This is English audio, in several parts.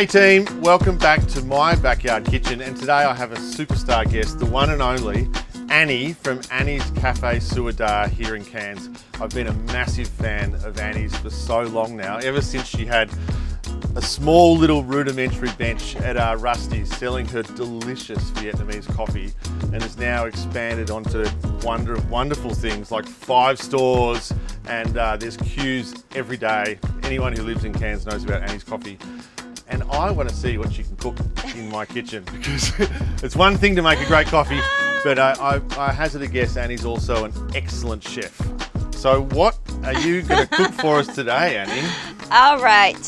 Hey team, welcome back to my backyard kitchen, and today I have a superstar guest, the one and only Annee from Annie's Caphe Suadar here in Cairns. I've been a massive fan of Annie's for so long now, ever since she had a small little rudimentary bench at Rusty's selling her delicious Vietnamese coffee, and has now expanded onto wonderful things like 5 stores, and there's queues every day. Anyone who lives in Cairns knows about Annie's coffee. And I want to see what she can cook in my kitchen, because it's one thing to make a great coffee, but I hazard a guess Annie's also an excellent chef. So what are you going to cook for us today, Annee? All right.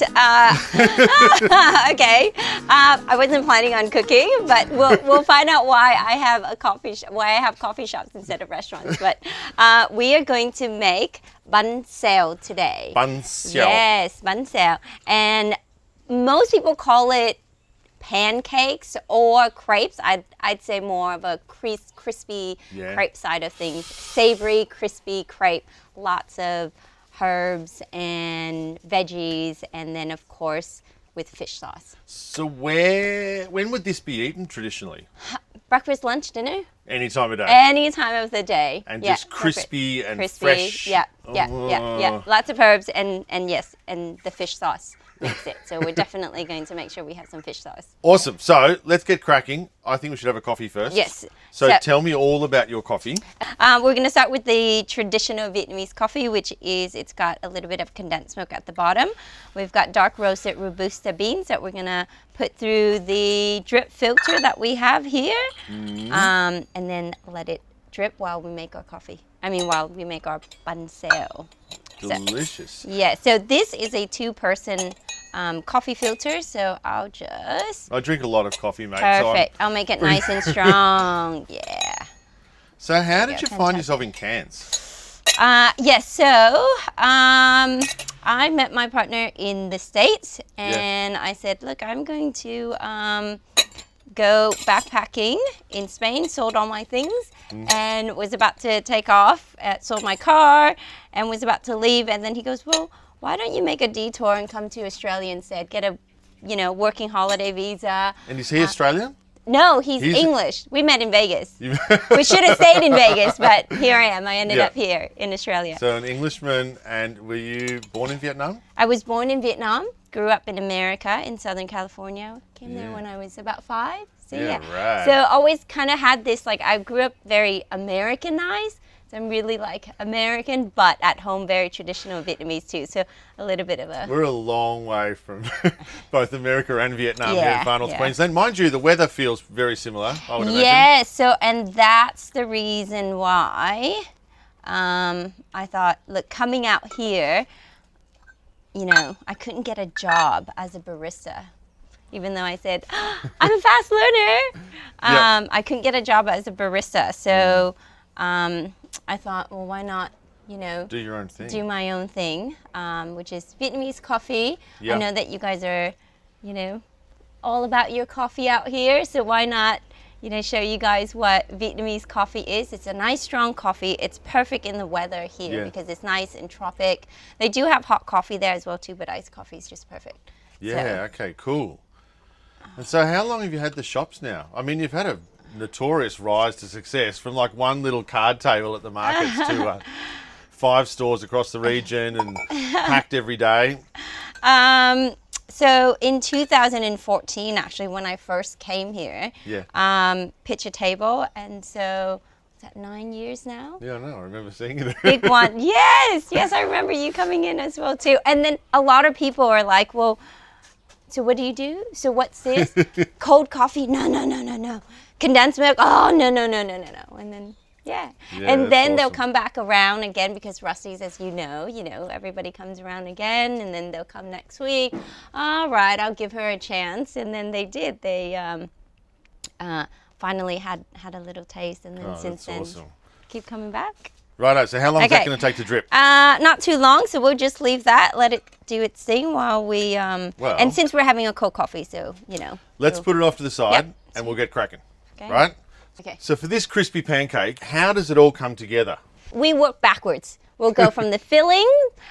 Okay. I wasn't planning on cooking, but we'll find out why I have coffee shops instead of restaurants. But we are going to make bánh xèo today. Bánh xèo. Yes, bánh xèo. And most people call it pancakes or crepes. I'd say more of a crispy crepe side of things. Savory, crispy crepe. Lots of herbs and veggies, and then of course with fish sauce. So when would this be eaten traditionally? Breakfast, lunch, dinner? Any time of day? Any time of the day. And just crispy and crispy, fresh? Yeah. Lots of herbs and yes, and the fish sauce makes it. So we're definitely going to make sure we have some fish sauce. Awesome. So let's get cracking. I think we should have a coffee first. Yes. So tell me all about your coffee. We're going to start with the traditional Vietnamese coffee, which is, it's got a little bit of condensed milk at the bottom. We've got dark roasted Robusta beans that we're going to put through the drip filter that we have here. And then let it drip while we make our coffee. While we make our bánh xèo. Delicious. So this is a 2-person coffee filter, so I drink a lot of coffee, mate. Perfect. I'll make it nice and strong. Yeah. So how did you find yourself in Cairns? I met my partner in the States, and I said, look, I'm going to go backpacking in Spain, sold all my things, and was about to take off, sold my car, and was about to leave, and then he goes, well, why don't you make a detour and come to Australia instead, get a, working holiday visa. And is he Australian? No, he's English. We met in Vegas. We should have stayed in Vegas, but here I am. I ended up here in Australia. So an Englishman, and were you born in Vietnam? I was born in Vietnam, grew up in America, in Southern California. Came there when I was about 5. So right. So always kind of had this, I grew up very Americanized. So I'm really American, but at home very traditional Vietnamese too. So a little bit of a... We're a long way from both America and Vietnam here in far north Queensland. Mind you, the weather feels very similar, I would imagine. Yeah, and that's the reason why I thought, look, coming out here, I couldn't get a job as a barista. Even though I said, I'm a fast learner. I couldn't get a job as a barista. So I thought, well, why not, do your own thing. Do my own thing, which is Vietnamese coffee. I know that you guys are, all about your coffee out here. So why not, show you guys what Vietnamese coffee is. It's a nice, strong coffee. It's perfect in the weather here because it's nice and tropic. They do have hot coffee there as well too, but iced coffee is just perfect. Okay, cool. And so how long have you had the shops now? You've had a notorious rise to success from one little card table at the markets to 5 stores across the region and packed every day. So in 2014, actually, when I first came here, pitch a table, and so is that 9 years now? Yeah, I know. I remember seeing it. Big one. Yes, I remember you coming in as well too. And then a lot of people are like, well, so what do you do? So what's this? Cold coffee? No. Condensed milk? Oh, no. And then, and then they'll come back around again, because Rusty's, as you know, everybody comes around again, and then they'll come next week. All right, I'll give her a chance. And then they did. They finally had a little taste, and then since then, keep coming back. Righto, so how long is that going to take to drip? Not too long, so we'll just leave that, let it do its thing while we, and since we're having a cold coffee, so, Let's put it off to the side, and we'll get cracking, right? Okay. So for this crispy pancake, how does it all come together? We work backwards. we'll go from the filling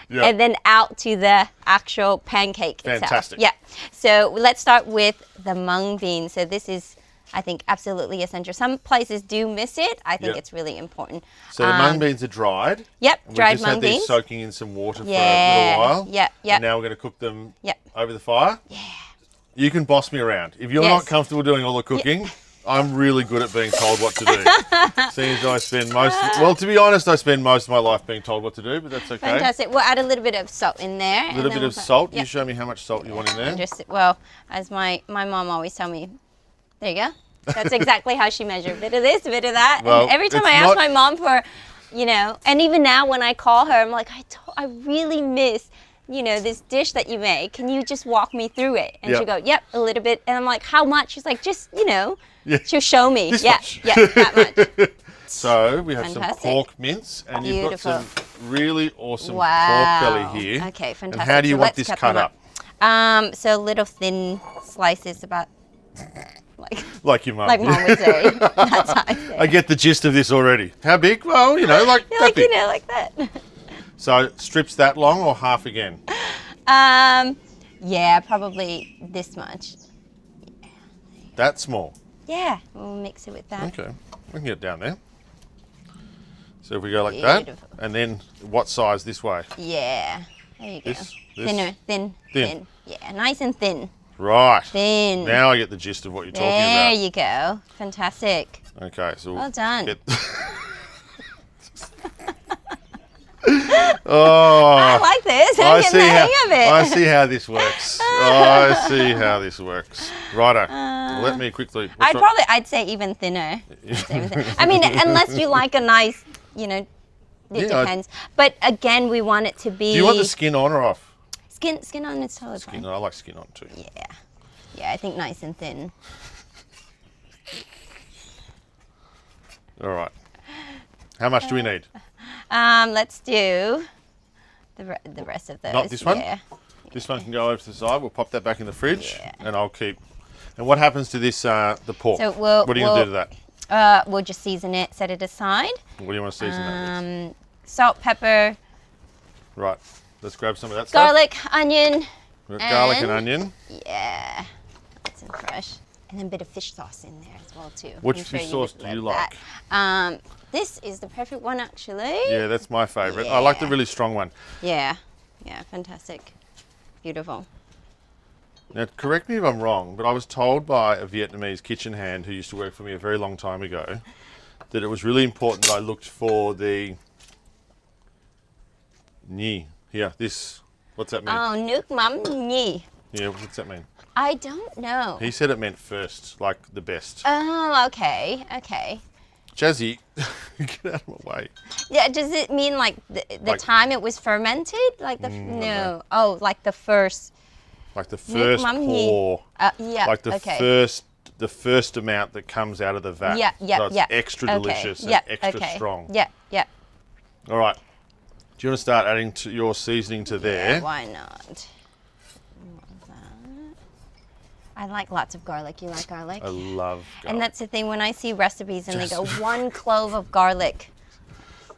Yep. and then out to the actual pancake itself. Fantastic. Yeah. So let's start with the mung bean. So this is, I think, absolutely essential. Some places do miss it. I think Yep. it's really important. So the mung beans are dried. Yep, We've dried just mung had these beans. soaking in some water for a Yeah. little while. Yep, yep. And now we're going to cook them Yep. over the fire. Yeah. You can boss me around. If you're Yes. not comfortable doing all the cooking, I'm really good at being told what to do. Seeing as I spend well, to be honest, I spend most of my life being told what to do, but that's okay. Fantastic. We'll add a little bit of salt in there. A little bit of salt. You show me how much salt you want in there. Just, well, as my mom always tell me, there you go. That's exactly how she measured. A bit of this, a bit of that. Well, and every time it's I ask not- my mom for, and even now when I call her, I'm like, I really miss, this dish that you make. Can you just walk me through it? And she'll go, yep, a little bit. And I'm like, how much? She's like, just, Yeah. she'll show me. This yeah, much. yeah, that much. So we have Fantastic. some pork mince, and you've got Beautiful. some really awesome Wow. pork belly here. Okay, fantastic. And how do you So want let's this cut cut them up? So little thin slices about Like your mum. like mom would say. That's how I say. I get the gist of this already. How big? Well, like Yeah, that like big. like that. So strips that long or half again? Yeah, probably this much. That small. Yeah, we'll mix it with that. Okay, we can get down there. So if we go like Beautiful. that, and then what size this way? Yeah, there you go. This? Thinner, thin. Yeah, nice and thin. Right. Thin. Now I get the gist of what you're talking There about. you go. Fantastic. Okay, so Well done. Get... oh, I like this. I'm getting the hang of it. I see how this works. I see how this works. Righto. Let me quickly. I'd say even thinner. I mean, unless you like a nice, it depends. But again, we want it to be. Do you want the skin on or off? Skin on is totally Skin. fine. I like skin on too. Yeah, I think nice and thin. All right. How much do we need? Let's do the rest of those. Not this one? Yeah. This one can go over to the side. We'll pop that back in the fridge, Yeah. and I'll keep. And what happens to this, the pork? So what are you going to do to that? We'll just season it, set it aside. What do you want to season that with? Salt, pepper, Right. Let's grab some of that stuff. garlic, onion. We've got garlic and and- onion. Yeah, nice and fresh. And then a bit of fish sauce in there as well too. Which I'm sure fish sauce would do you love that. This is the perfect one actually. Yeah, that's my favourite. I like the Yeah. really strong one. Yeah, fantastic. Beautiful. Now, correct me if I'm wrong, but I was told by a Vietnamese kitchen hand who used to work for me a very long time ago that it was really important that I looked for the nhi. Here, this. What's that mean? Oh, nuoc mắm nhì. Yeah, what's that mean? I don't know. He said it meant first, like the best. Oh, okay. Jazzy, get out of my way. Yeah, does it mean like the Like- time it was fermented? Like the no. Oh, like the first. Like the first mắm nhì. pour. Yeah. Like the first amount that comes out of the vat. Yeah. So it's extra delicious and extra strong. Yeah. All right. Do you want to start adding your seasoning to there? Yeah, why not? I like lots of garlic. You like garlic? I love garlic. And that's the thing when I see recipes and they go 1 clove of garlic.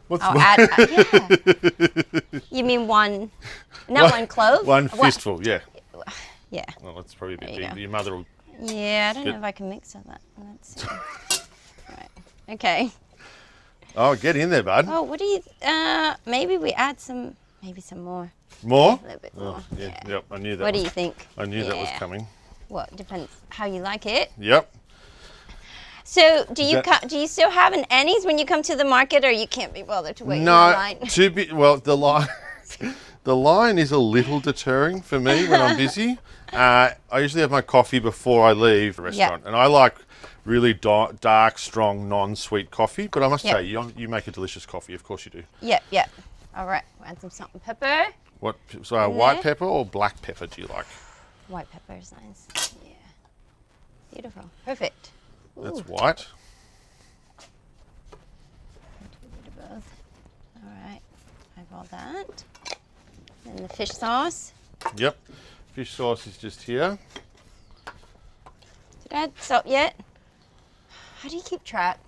What's I'll one? add. Yeah. You mean one? Not one clove. One What? fistful, yeah. Yeah. Well, that's probably a bit There big. you go. Your mother will. Yeah. I don't Good. know if I can mix all that. Let's see. Right. Okay. Oh, get in there, bud. Oh, what do you? Maybe we add some. Maybe some more. More? A little bit more. Oh, yeah. Yep. I knew that. What do was- you think? I knew that was Yeah. coming. Well, it depends how you like it. Yep. So, do you that- do you still have an Annie's when you come to the market, or you can't be bothered to wait in No. line? Well, the line. The line is a little deterring for me when I'm busy. I usually have my coffee before I leave the restaurant, and I like really dark, strong, non-sweet coffee. But I must Yep. say, you make a delicious coffee. Of course you do. Yep. All right. We'll add some salt and pepper. What? So white there. pepper or black pepper do you like? White pepper is nice. Yeah. Beautiful. Perfect. That's Ooh, white. a bit of both. All right. I have all that. Then the fish sauce. Yep. Fish sauce is just here. Did I add salt yet? How do you keep track?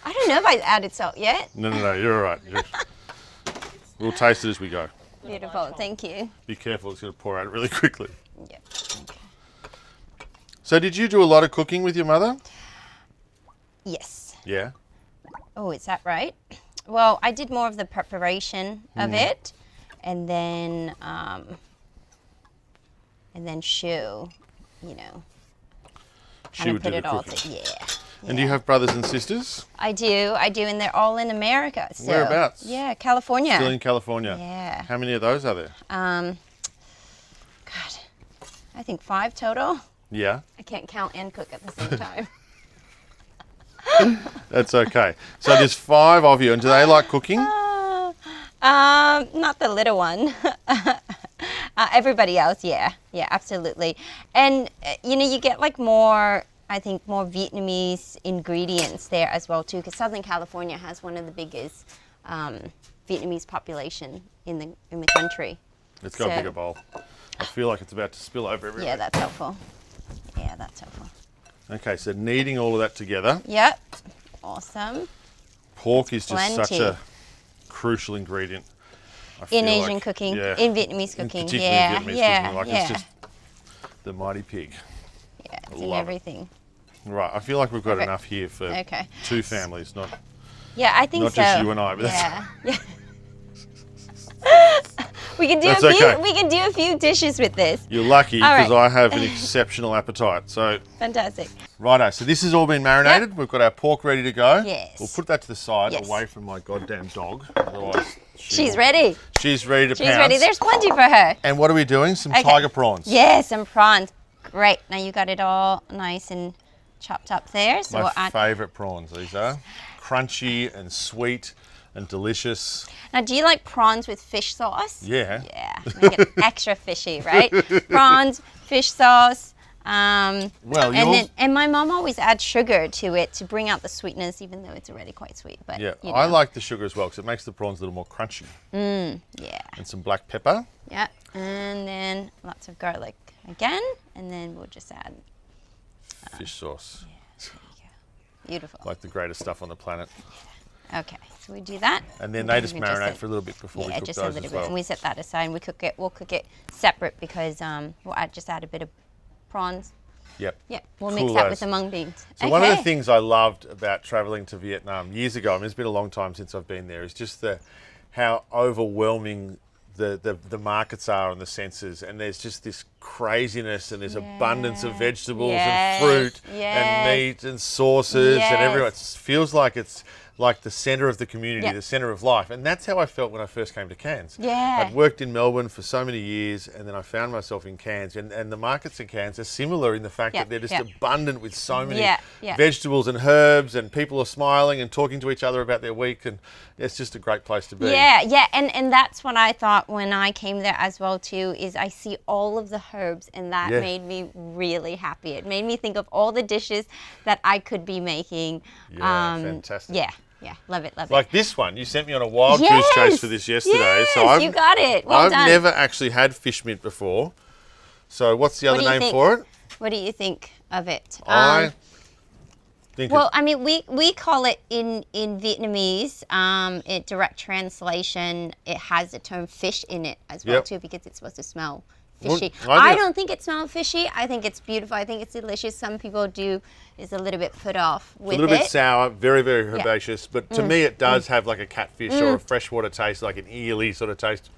I don't know if I added salt yet. No, you're all right. We'll taste it as we go. Beautiful. Thank you. Be careful, it's going to pour out really quickly. Yeah. So did you do a lot of cooking with your mother? Yes. Yeah. Oh, is that right? Well, I did more of the preparation of it, and then Shu, you know, She kind of would put do it the all cooking. together. And do you have brothers and sisters? I do, and they're all in America still. Whereabouts? Yeah, California. Still in California? Yeah. How many of those are there? God, I think 5 total. Yeah. I can't count and cook at the same time. That's okay. So there's 5 of you, and do they like cooking? Not the little one. Everybody else, yeah, absolutely. And you know, you get like more, I think, more Vietnamese ingredients there as well too, because Southern California has one of the biggest Vietnamese population in the country. It's got a bigger bowl. I feel like it's about to spill over everywhere. Yeah, that's helpful. Yeah, that's helpful. Okay, so kneading all of that together. Yep. Awesome. Pork is just such Plenty. a crucial ingredient. I In feel Asian like, cooking, yeah, in Vietnamese cooking. particularly Yeah, Vietnamese yeah, cooking. Like yeah. it's just the mighty pig. Yeah, it's in love it. everything. Right, I feel like we've got Okay. enough here for Okay. 2 families, not Yeah, I think not so. just you and I. But Yeah. Yeah. We can do That's a few. okay. We can do a few dishes with this. You're lucky All because right. I have an exceptional appetite. So, Fantastic. righto. So this has all been marinated. We've got our pork ready to go. Yes. We'll put that to the side, Yes. away from my goddamn dog. Otherwise, She's ready. She's ready to She's pounce. ready. There's plenty for her. And what are we doing? Some Okay. tiger prawns. Yeah, some prawns. Great. Now you got it all nice and chopped up there. So My we'll add. favourite prawns. These are crunchy and sweet and delicious. Now, do you like prawns with fish sauce? Yeah. Yeah. Make it extra fishy, right? Prawns, fish sauce. Well, And my mom always adds sugar to it to bring out the sweetness, even though it's already quite sweet. But yeah, you I know. like the sugar as well because it makes the prawns a little more crunchy. Yeah. And some black pepper. Yeah. And then lots of garlic again, and then we'll just add. Fish sauce. Beautiful. Like the greatest stuff on the planet. Okay, so we do that. And then they just we marinate for a little bit before we Yeah, cook just those a little as bit, well. and we set that aside. And we cook it. We'll cook it separate because we'll just add a bit of prawns. Yep. Yeah, we'll Cool mix that as. with the mung beans. So one of the things I loved about travelling to Vietnam years ago, I mean, it's been a long time since I've been there, is just how overwhelming the markets are and the senses, and there's just this craziness and there's abundance of vegetables and fruit and meat and sauces and everything. It feels like it's like the centre of the community, the centre of life. And that's how I felt when I first came to Cairns. Yeah. I'd worked in Melbourne for so many years, and then I found myself in Cairns. And the markets in Cairns are similar in the fact that they're just abundant with so many vegetables and herbs, and people are smiling and talking to each other about their week, and it's just a great place to be. Yeah, and that's what I thought when I came there as well too, is I see all of the herbs, and that made me really happy. It made me think of all the dishes that I could be making. Yeah, fantastic. Yeah, love it. Like this one, you sent me on a wild goose chase for this yesterday. Yes, you got it. Well I've done. never actually had fish mint before. So what's the other What do you name think? for it? What do you think of it? I think Well, I mean, we call it in Vietnamese, in direct translation, it has the term fish in it as well too, because it's supposed to smell fishy. I don't think it smells fishy. I think it's beautiful. I think it's delicious. Some people is a little bit put off with it. a little bit sour, very, very herbaceous, but to me it does have like a catfish or a freshwater taste, like an eely sort of taste.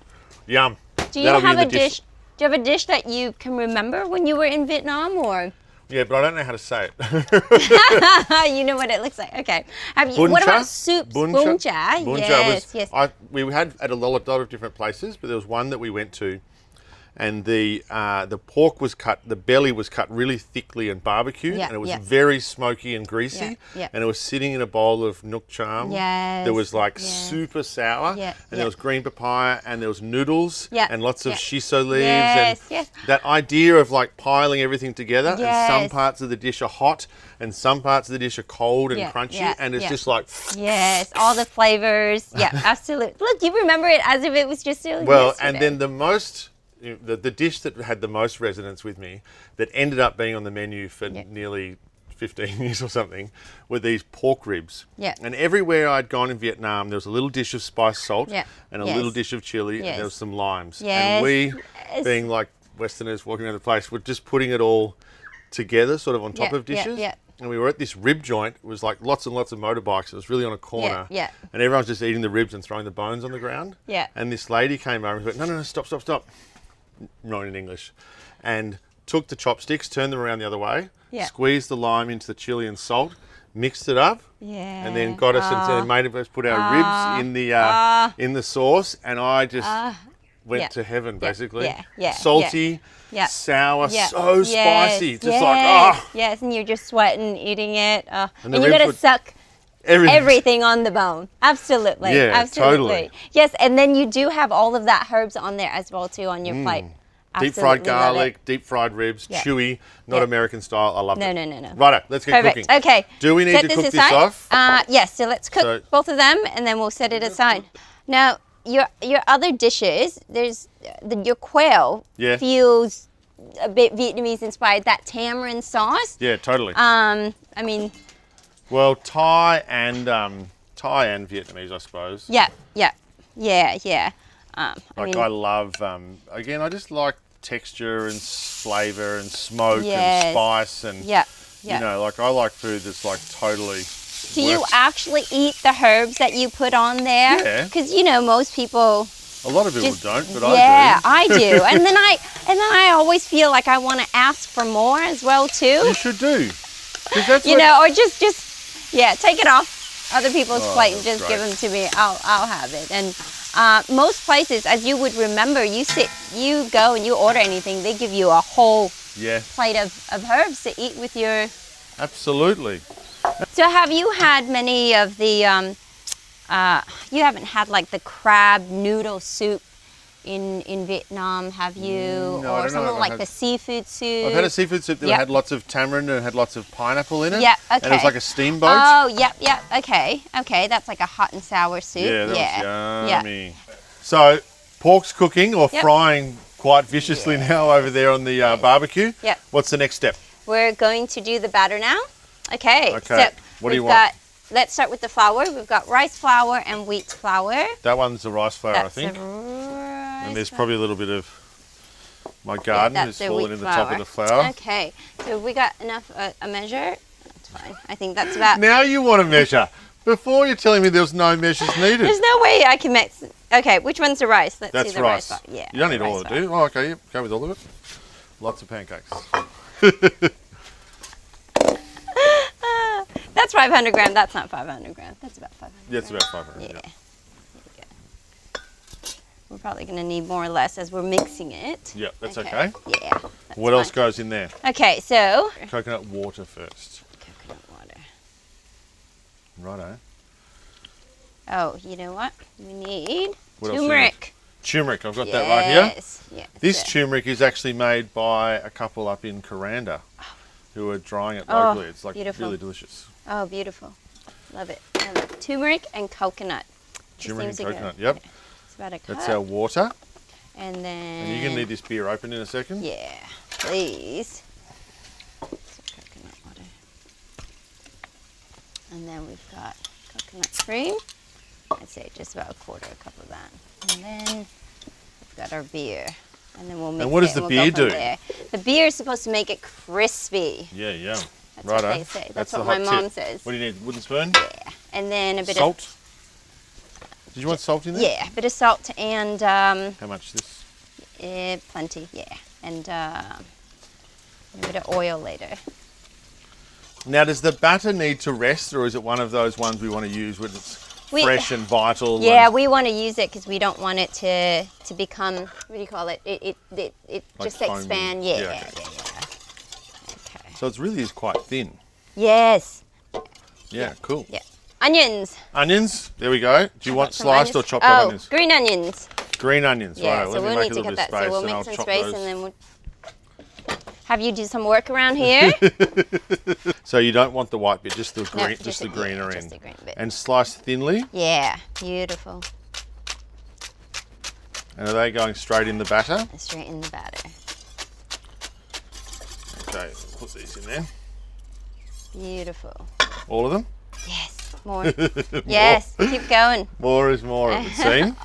Yum. Do you have a dish? Do you have a dish that you can remember when you were in Vietnam, or? Yeah, but I don't know how to say it. You know what it looks like. Okay. Buncha? What about soups? Buncha? Yes, yes. We had at a lot of different places, but there was one that we went to, and the pork was cut, the belly was cut really thickly and barbecued, and it was very smoky and greasy, and it was sitting in a bowl of nuoc cham. Yes. There was like super sour, and there was green papaya, and there was noodles, and lots of shiso leaves, and that idea of like piling everything together, and some parts of the dish are hot, and some parts of the dish are cold and crunchy, and it's just like... Yes, all the flavors. Yeah, absolutely. Look, you remember it as if it was just yesterday. Well, and then the dish that had the most resonance with me, that ended up being on the menu for nearly 15 years or something, were these pork ribs. Yeah. And everywhere I'd gone in Vietnam, there was a little dish of spiced salt and a little dish of chili, and there was some limes. And we, being like Westerners walking around the place, were just putting it all together, sort of on top of dishes. And we were at this rib joint. It was like lots and lots of motorbikes. It was really on a corner. And everyone's just eating the ribs and throwing the bones on the ground. And this lady came over and went, no, stop. Not in English. And took the chopsticks, turned them around the other way, squeezed the lime into the chili and salt, mixed it up, and then got us and made us put our ribs in the sauce. And I just went to heaven, basically. Salty. Sour, so spicy, just Yes, and you're just sweating, eating it. And you gotta suck everything on the bone. Absolutely. Yeah, absolutely. totally. Yes, and then you do have all of that herbs on there as well too on your plate. Deep fried garlic, deep fried ribs, chewy, not American style. I love it. No. Righto, let's get cooking. Okay. Do we need to cook this off? Yes, so let's cook both of them and then we'll set it aside. Now, your other dishes, there's your quail feels a bit Vietnamese inspired. That tamarind sauce. Yeah, totally. I mean. Well, Thai and Vietnamese, I suppose. Yeah. I love. Again, I just like texture and flavour and smoke and spice and you know, like I like food that's like totally. Do you actually eat the herbs that you put on there? Yeah. Because you know most people. A lot of people don't, but I do. Yeah, I do. and then I always feel like I want to ask for more as well too. You should do. That's you know, or just take it off other people's plate and just give them to me. I'll have it. And most places, as you would remember, you go and you order anything, they give you a whole plate of herbs to eat with your. Absolutely. So have you had many of the? You haven't had like the crab noodle soup in Vietnam, have you? No, or something like the seafood soup? I've had a seafood soup that had lots of tamarind and had lots of pineapple in it. Yeah, okay. And it was like a steamboat. Oh, yep. Okay, that's like a hot and sour soup. Yeah, that was yummy. Yeah. So, pork's cooking or frying quite viciously now over there on the barbecue. Yep. What's the next step? We're going to do the batter now. Okay. So what do you want? Let's start with the flour. We've got rice flour and wheat flour. That one's the rice flour, I think. And there's probably a little bit of my garden has fallen in the top of the flour. Okay, so we got enough a measure. That's fine. I think that's about. Now you want to measure. Before you're telling me there was no measures needed. There's no way I can mix. Okay, which one's the rice? Let's see the rice. Yeah. You don't need all of it, do you? Oh, okay. Yep. Go with all of it. Lots of pancakes. That's 500 grams. That's not 500 grams. That's about 500. Yeah, it's about 500. Yeah. We're probably going to need more or less as we're mixing it. Yeah, that's okay. Yeah. That's what else goes in there? Okay, so. Coconut water first. Coconut water. Righto. Oh, you know what? We need turmeric. Turmeric, I've got that right here. Yes. This turmeric is actually made by a couple up in Kuranda who are drying it locally. It's like really delicious. Oh, beautiful. Love it. Turmeric and coconut. Turmeric and coconut, yep. Okay. It's about a cup. That's our water. And then... And you're going to need this beer opened in a second. Yeah, please. Some coconut water. And then we've got coconut cream. I'd say just about a quarter cup of that. And then we've got our beer. And then we'll mix it. And what does the beer do? The beer is supposed to make it crispy. Yeah. That's what they say. That's what my mom says. What do you need? Wooden spoon? Yeah. And then a bit of salt. Did you want salt in there? Yeah, a bit of salt and... how much this? Plenty, yeah. And a bit of oil later. Now, does the batter need to rest, or is it one of those ones we want to use when it's fresh and vital? Yeah, we want to use it because we don't want it to become, what do you call it? It like just expand. Yeah. Okay. So it really is quite thin. Yes. Yeah, cool. Yeah. Onions. Onions, there we go. Do you want sliced or chopped up onions? Green onions. Green onions, yeah, right. So we'll need to cut that. So we'll make some space and then we'll have you do some work around here. So you don't want the white bit, just the green, just the greener end. The green bit. And sliced thinly. Yeah, beautiful. And are they going straight in the batter? Straight in the batter. Okay, put these in there. Beautiful. All of them? Yes, more. Yes, keep going. More is more, it would seem.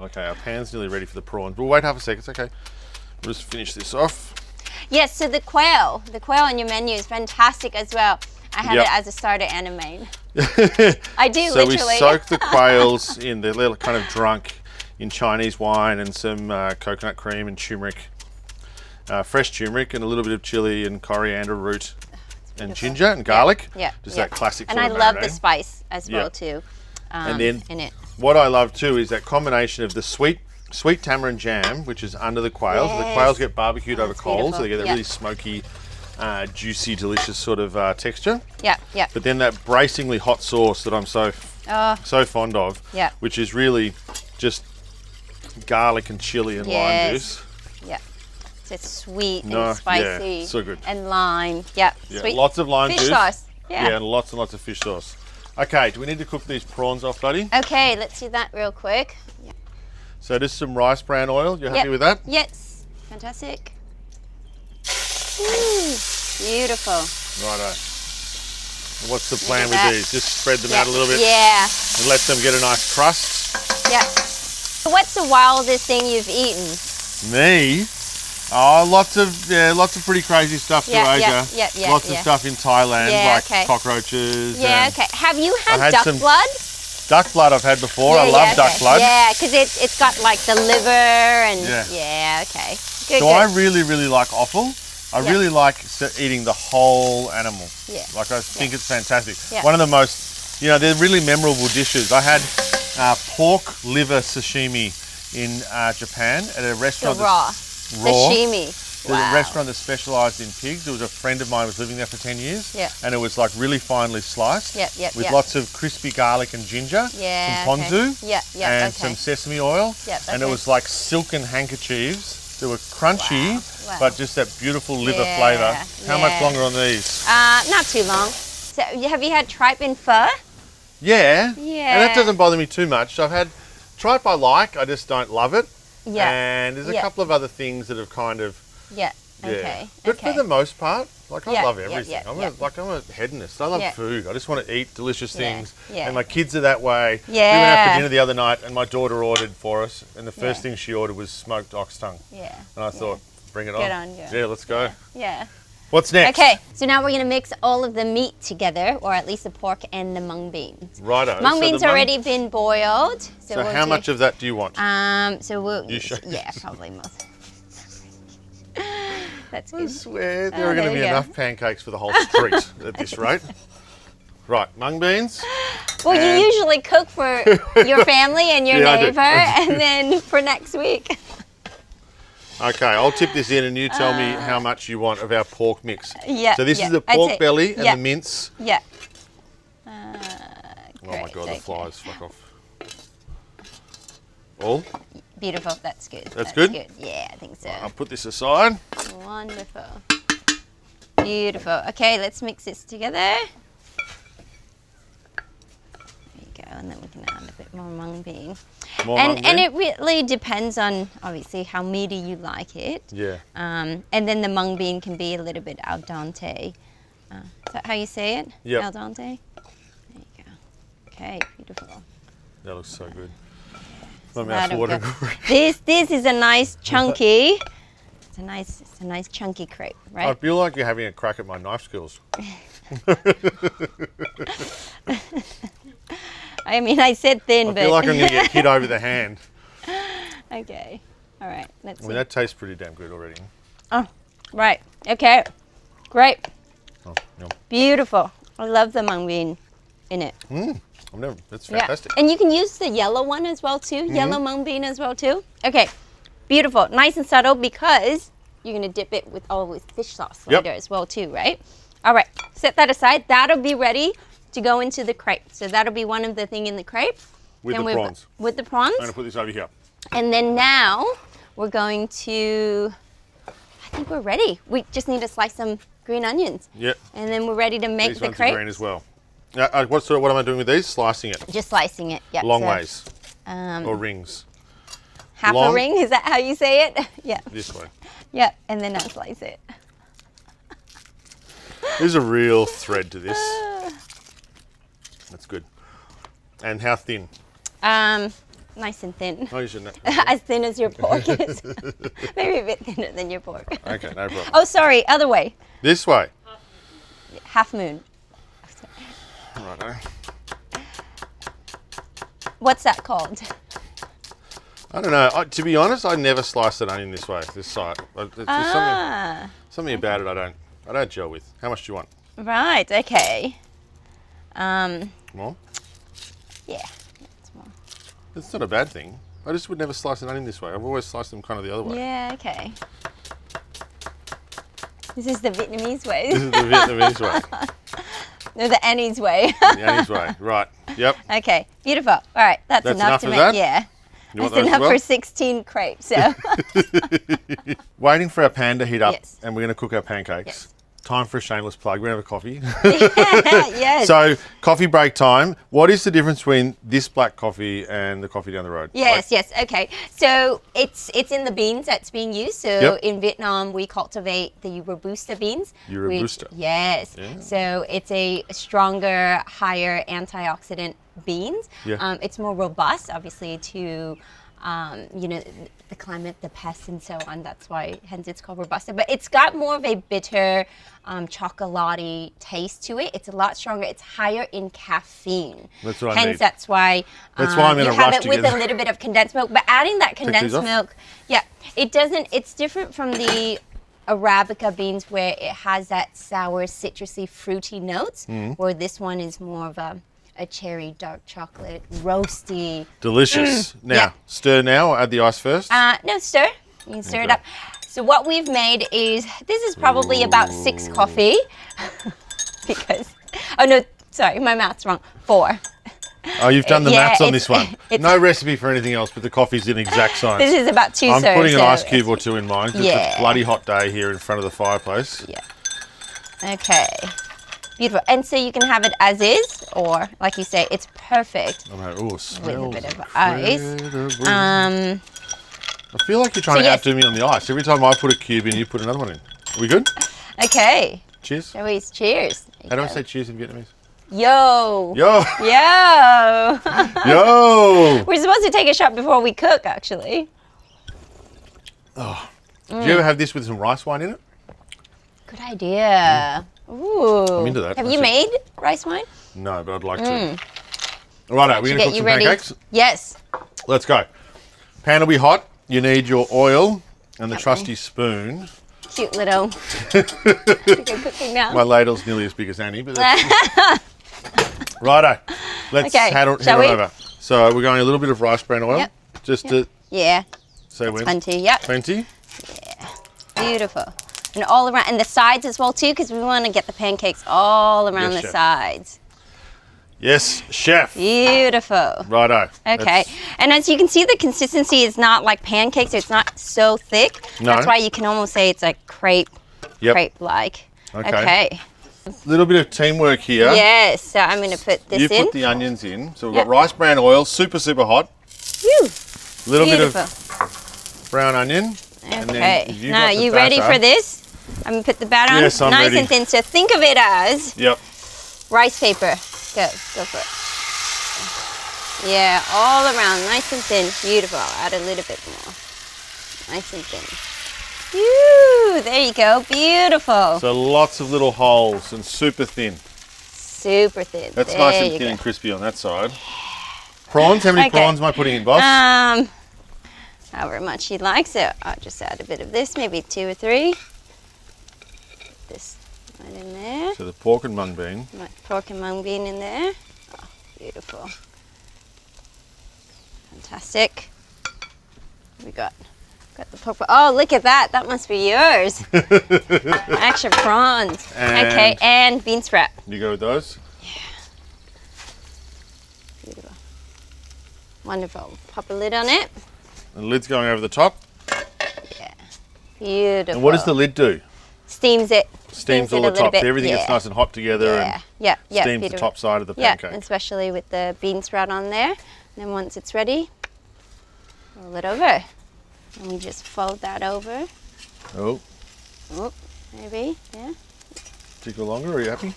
Okay, our pan's nearly ready for the prawns. We'll wait half a second, it's okay. We'll just finish this off. Yes, so the quail on your menu is fantastic as well. I have it as a starter and a main. I do, so literally. So we soak the quails in, they're kind of drunk in Chinese wine and some coconut cream and turmeric. Fresh turmeric and a little bit of chili and coriander root and ginger and garlic. Yeah. Just that classic and sort I of love marinade. the spice as well too. And then in it. What I love too is that combination of the sweet tamarind jam, which is under the quails. Yes. The quails get barbecued over coals, so they get that Yeah. really smoky, juicy, delicious sort of texture. Yeah. But then that bracingly hot sauce that I'm so fond of, which is really just garlic and chili and lime juice. Yeah. So it's sweet and spicy. Yeah, so good. And lime. Yeah. Sweet. Lots of lime Fish juice. sauce. Yeah. And lots and lots of fish sauce. Okay, do we need to cook these prawns off, buddy? Okay, let's do that real quick. Yeah. So just some rice bran oil. You happy with that? Yes. Fantastic. Ooh, beautiful. Righto. What's the plan with these? Just spread them out a little bit. Yeah. And let them get a nice crust. Yeah. So what's the wildest thing you've eaten? Me? Oh, lots of pretty crazy stuff to Asia. Lots of stuff in Thailand, like cockroaches. Yeah, okay. Have you had duck blood? Duck blood I've had before. I love duck blood. Yeah, because it's got like the liver and okay. Good, I really, really like offal. I really like eating the whole animal. Yeah. Like I think it's fantastic. Yeah. One of the most, they're really memorable dishes. I had pork liver sashimi in Japan at a restaurant. Raw. Sashimi. There's a restaurant that specialised in pigs. There was a friend of mine who was living there for 10 years. Yeah. And it was like really finely sliced. With lots of crispy garlic and ginger. Yeah. Some ponzu. Okay. And some sesame oil. And it was like silken handkerchiefs. They were crunchy, but just that beautiful liver flavour. How much longer on these? Not too long. So have you had tripe in pho? Yeah. Yeah. And that doesn't bother me too much. I've had tripe I like, I just don't love it. Yeah. And there's a couple of other things that have kind of Okay. But for the most part, like I love everything. Yeah. I'm a hedonist. I love food. I just want to eat delicious things. Yeah. And my kids are that way. Yeah. We went out for dinner the other night and my daughter ordered for us and the first thing she ordered was smoked ox tongue. Yeah. And I thought, bring it on. Get on, Yeah, let's go. Yeah. What's next? Okay, so now we're going to mix all of the meat together, or at least the pork and the mung beans. Righto. Mung beans already been boiled. So we'll how much of that do you want? So we'll probably most. That's good. I swear there are going to be enough pancakes for the whole street at this rate. Right, mung beans. Well, you usually cook for your family and your neighbour, and then for next week. Okay, I'll tip this in and you tell me how much you want of our pork mix. Yeah. So this is the pork belly and the mince. Yeah. Oh my God, the flies, fuck off. All? Beautiful, that's good. That's good? Yeah, I think so. I'll put this aside. Wonderful. Beautiful. Okay, let's mix this together. There you go, and then we can add a bit more mung bean. And it really depends on, obviously, how meaty you like it. Yeah. And then the mung bean can be a little bit al dente. Is that how you say it? Yep. Al dente? There you go. Okay, beautiful. That looks so good. My mouth's watering. This is a nice chunky. It's a nice chunky crepe, right? I feel like you're having a crack at my knife skills. I mean, I said thin, but... I feel like I'm going to get hit over the hand. Okay. All right. Let's see. I mean, that tastes pretty damn good already. Oh, right. Okay. Great. Oh, yum. Beautiful. I love the mung bean in it. That's fantastic. And you can use the yellow one as well, too. Yellow mung bean as well, too. Okay. Beautiful. Nice and subtle because you're going to dip it with fish sauce later as well, too, right? All right. Set that aside. That'll be ready to go into the crepe. So that'll be one of the thing in the crepe. With the prawns. With the prawns. I'm going to put this over here. And then now we're going to, I think we're ready. We just need to slice some green onions. Yep. And then we're ready to make the crepe. These ones are green as well. What am I doing with these? Slicing it. Just slicing it. Yeah. Long ways. Or rings. Half a ring, is that how you say it? Yeah. This way. Yeah, and then I'll slice it. There's a real thread to this. That's good. And how thin? Nice and thin. Oh, you shouldn't. As thin as your pork is. Maybe a bit thinner than your pork. Okay, no problem. Oh, sorry, other way. This way. Half moon. Righto. What's that called? I don't know. To be honest, I never sliced an onion this way. This side. There's something about it I don't gel with. How much do you want? Right. Okay. More? Yeah. That's more. It's not a bad thing. I just would never slice an onion this way. I've always sliced them kind of the other way. Yeah. Okay. This is the Vietnamese way. This is the Vietnamese way. No, the Annie's way. The Annie's way. Right. Yep. Okay. Beautiful. All right. That's enough to of make. that? Yeah. You want That's those as enough well? for 16 crepes. So. Waiting for our pan to heat up, Yes. and we're going to cook our pancakes. Yes. Time for a shameless plug. We're going to have a coffee. Yes. So, coffee break time. What is the difference between this black coffee and the coffee down the road? Yes, yes. Okay. So it's in the beans that's being used. So Yep. in Vietnam, we cultivate the Robusta beans. Robusta. Yes. Yeah. So it's a stronger, higher antioxidant beans. Yeah. It's more robust, obviously, to the climate, the pests, and so on. That's why, hence, it's called Robusta. But it's got more of a bitter, chocolatey taste to it. It's a lot stronger. It's higher in caffeine. That's what I Hence, need. that's why I'm in you a have rush it to with get a little bit of condensed milk. But adding that these condensed off? milk, yeah, it doesn't. It's different from the Arabica beans where it has that sour, citrusy, fruity notes. Mm-hmm. Where this one is more of a cherry, dark chocolate, roasty. Delicious. Now, Yeah. stir now or add the ice first? No, stir. You can stir it Okay. up. So what we've made is, this is probably about 6 coffee. Because, oh no, sorry, my math's wrong. 4. Oh, you've done the yeah, maths on it's- this one. it's- No recipe for anything else, but the coffee's in exact science. This is about 2 I'm serves. putting an so ice cube it's- or two in mine because it's Yeah. a bloody hot day here in front of the fireplace. Yeah. Okay. Beautiful. And so you can have it as is, or like you say, it's perfect. I'm like, oh, it smells bit of ice. incredible. Um, I feel like you're trying so to yes. outdo me on the ice. Every time I put a cube in, you put another one in. Are we good? okay. Cheers. Shall we? Cheers. How do I say cheers in Vietnamese? Yo. Yo! Yo. Yo! We're supposed to take a shot before we cook, actually. Do you ever have this with some rice wine in it? Good idea. Ooh. I'm into that. Have That's you it. made rice wine? No, but I'd like to. Righto, we're going to Get cook you some ready. pancakes. Yes. Let's go. Pan will be hot. You need your oil and the Okay. trusty spoon. Cute little. You're cooking now. My ladle's nearly as big as Annie, but that's righto. Let's Okay, head on shall we? over. So we're going a little bit of rice bran oil, Yep, just to Yeah. say when. Plenty. Yep. Plenty. Beautiful. And all around, and the sides as well too, because we want to get the pancakes all around Yes, the chef. sides. Yes, chef. Beautiful. Righto. Okay, That's- and as you can see, the consistency is not like pancakes. It's not so thick. No. That's why you can almost say it's like Yep. crepe-like. Okay. Little bit of teamwork here. Yes. So I'm going to put this You in. put the onions in. So we've Yep. got rice bran oil, super hot. Phew. Little Beautiful. bit of brown onion. And Okay. then you've Now, got the you ready batter. for this? I'm going to put the batter on. Yes, I'm nice ready. and thin. So think of it as Yep. rice paper. Go for it. Yeah, all around, nice and thin. Beautiful. I'll add a little bit more. Nice and thin. Phew, there you go. Beautiful. So lots of little holes and super thin. Super thin. That's there nice and you thin go. and crispy on that side. Prawns, how many Okay. prawns am I putting in, boss? However much you'd like. So I'll just add a bit of this, maybe 2 or 3. This right in there. So the pork and mung bean. My pork and mung bean in there. Oh, beautiful. Fantastic. We got the pork. Oh, look at that. That must be yours. Extra prawns. Okay, and bean sprout. You go with those? Beautiful. Wonderful. Pop a lid on it. And the lid's going over the top. Yeah. Beautiful. And what does the lid do? Steams it. Steams all it the a little top. bit. Everything gets Yeah. nice and hot together Yeah. and Yeah. Yeah. steams the beautiful. top side of the Yeah, pancake. especially with the bean sprout on there. And then once it's ready, roll it over. And we just fold that over. Oh, Oh, maybe, yeah. Tickle longer, are you happy?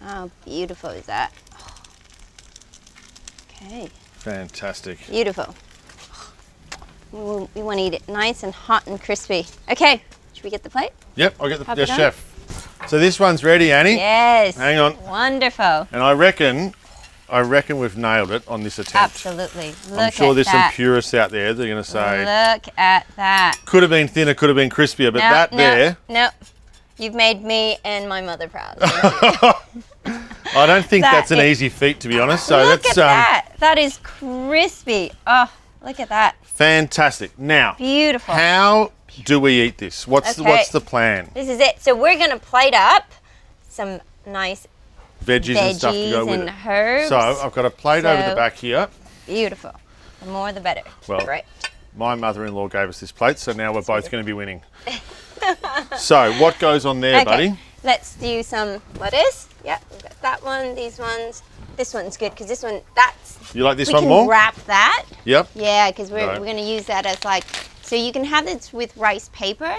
How beautiful is that? Okay. Fantastic. Beautiful. We want to eat it nice and hot and crispy. Okay, should we get the plate? Yep, I'll get the Pop yes, it on? chef. So this one's ready, Annie. Yes. Hang on. Wonderful. And I reckon we've nailed it on this attempt. Absolutely. Look I'm sure at there's that. some purists out there that are going to say, Look at that. could have been thinner, could have been crispier, but No. You've made me and my mother proud. I don't think that's an easy feat, to be honest. So Look that's at that. That is crispy. Oh, look at that. fantastic. Now, Beautiful. how do we eat this? What's the plan? This is it. So we're going to plate up some nice Veggies and stuff to go with and it. herbs. So I've got a plate over the back here. Beautiful. The more the better. Well, Right. my mother-in-law gave us this plate, so now we're both going to be winning. So what goes on there, buddy? Let's do some lettuce. Yeah, we've got that one, these ones. This one's good because this one, that's... You like this we one can more? wrap that. Yep. Yeah, because we're Right. going to use that as like... So you can have this with rice paper,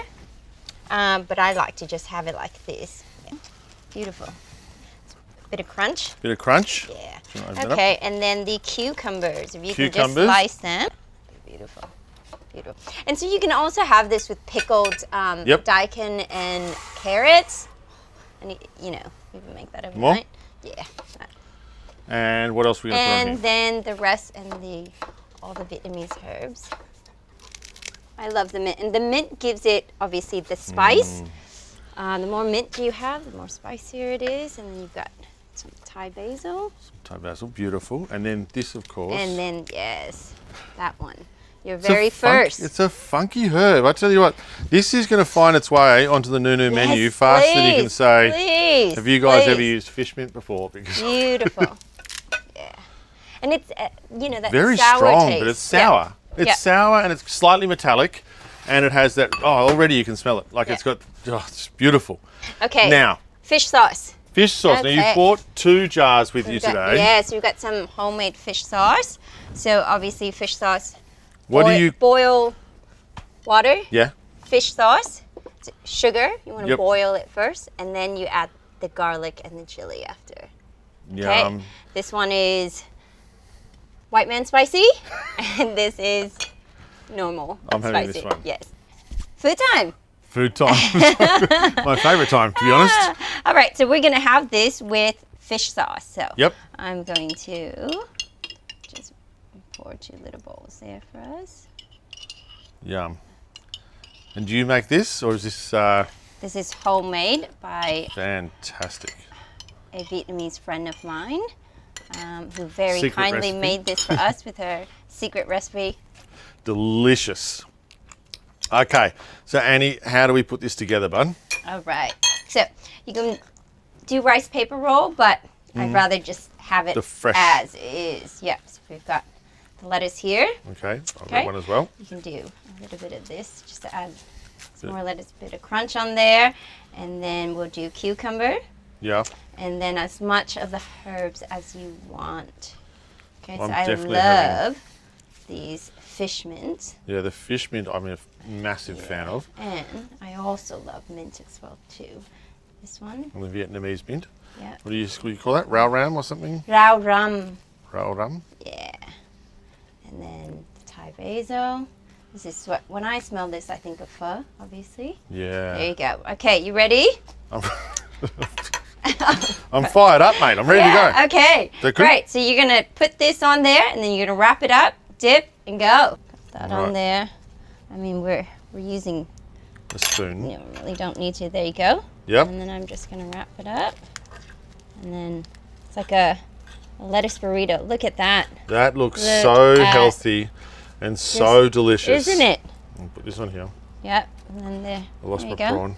but I like to just have it like this. Yeah. Beautiful. Bit of crunch. Bit of crunch. Yeah. Do you wanna open that up? Okay, and then the cucumbers. If you can just Cucumbers. slice them. Beautiful. Beautiful. And so you can also have this with pickled daikon and carrots. And you know, you can make that overnight. Yeah. And what else are we going to put on And here? then the rest and all the Vietnamese herbs. I love the mint. And the mint gives it obviously the spice. The more mint you have, the more spicier it is. And then you've got some Thai basil. Thai basil, beautiful. And then this, of course. And then, yes, that one. Your very first. It's a funky herb. I tell you what, this is going to find its way onto the Nunu menu faster than you can say, please, have you guys ever used fish mint before? Because beautiful. Yeah. And it's, you know, that very sour strong, taste. but it's sour. Yeah. It's sour and it's slightly metallic. And it has that, already you can smell it. Like it's got, it's beautiful. Okay. Now, fish sauce. fish sauce. Now you've bought 2 jars with you today. Yeah, so we've got some homemade fish sauce. So obviously fish sauce. What do you... Boil water. Yeah. Fish sauce. Sugar. You want to Yep. boil it first. And then you add the garlic and the chili after. Yum. Okay. This one is white man spicy. And this is normal I'm spicy. having this one. Yes. Food time. Food time. My favourite time, to be honest. All right, so we're going to have this with fish sauce. So Yep. I'm going to just pour 2 little bowls there for us. Yum. And do you make this, or is this This is homemade by fantastic? a Vietnamese friend of mine who very Secret kindly recipe. made this for us with her secret recipe. Delicious. Okay, so Annie, how do we put this together, bud? All right. So you can do rice paper roll, but I'd rather just have it The fresh. as is. Yep. So we've got the lettuce here. Okay, I'll Okay. get one as well. You can do a little bit of this just to add some more lettuce, bit of crunch on there. And then we'll do cucumber. Yeah. And then as much of the herbs as you want. Okay, I'm so I definitely having- love these fish mints. Yeah, the fish mint I'm a massive fan of. And I also love mint as well too. This one. And the Vietnamese mint. Yeah. What do you call that? Rau ram or something? Rau ram. Rau ram? Yeah. And then the Thai basil. This is what, when I smell this, I think of pho, obviously. There Yeah. you go. Okay, you ready? I'm fired up, mate. I'm ready to go. Okay. So could- Great. So you're going to put this on there and then you're going to wrap it up, dip, and go. Put that on Right. there. I mean, we're using, A spoon. you know, really don't need to. There you go. Yep. And then I'm just going to wrap it up. And then it's like a lettuce burrito. Look at that. That looks Look so at- healthy and so delicious. Isn't it? I'll put this on here. Yep. And then there, I lost there my you go. prawn.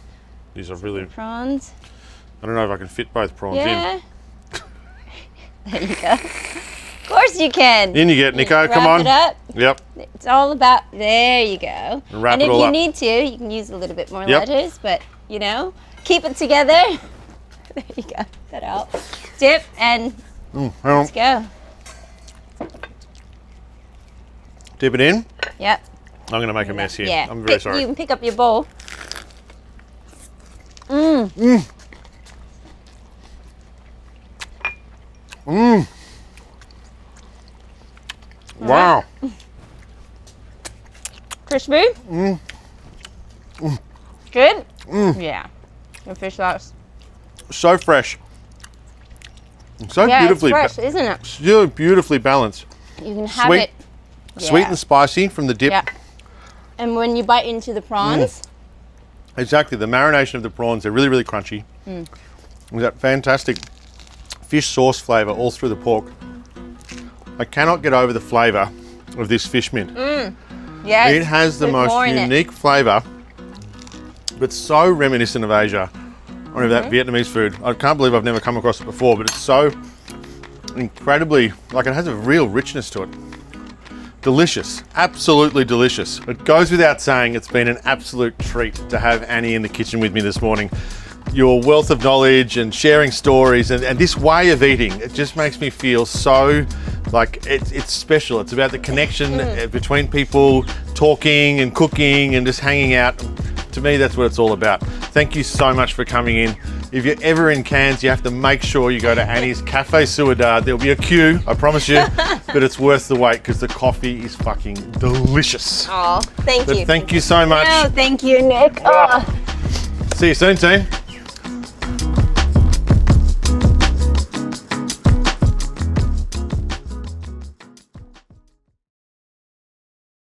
These are really... Prawns. I don't know if I can fit both prawns Yeah. There you go. Of course you can. in. You get, Nico. Wrap Come on. it up. Yep. It's all about, there you go. And wrap and it if all you up. need to, you can use a little bit more Yep. lettuce, but you know, keep it together. There you go. That out. Dip and Hang on. let's go. Dip it in. Yep. I'm going to make a mess here. Yeah. I'm very sorry. You can pick up your bowl. Wow. Crispy. Good. Yeah. The fish sauce. So fresh. So Yeah, it's beautifully, fresh, isn't it? so beautifully balanced. You can have Sweet. it. Sweet Yeah. and spicy from the dip. Yeah. And when you bite into the prawns, Exactly. The marination of the prawns, they're really, really crunchy. With that fantastic fish sauce flavour all through the pork. I cannot get over the flavour of this fish mint. yeah, It has the there's most more in it. unique flavour, but so reminiscent of Asia, or of that Vietnamese food. I can't believe I've never come across it before, but it's so incredibly, like, it has a real richness to it. Delicious, absolutely delicious. It goes without saying, it's been an absolute treat to have Annee in the kitchen with me this morning. Your wealth of knowledge and sharing stories and this way of eating, it just makes me feel so like it's special. It's about the connection between people, talking and cooking and just hanging out. To me, that's what it's all about. Thank you so much for coming in. If you're ever in Cairns, you have to make sure you go to Annie's Caphe Suadar. There'll be a queue, I promise you, but it's worth the wait because the coffee is fucking delicious. Oh, thank you. Thank you so much. Oh, thank you, Nick. Oh. See you soon, team.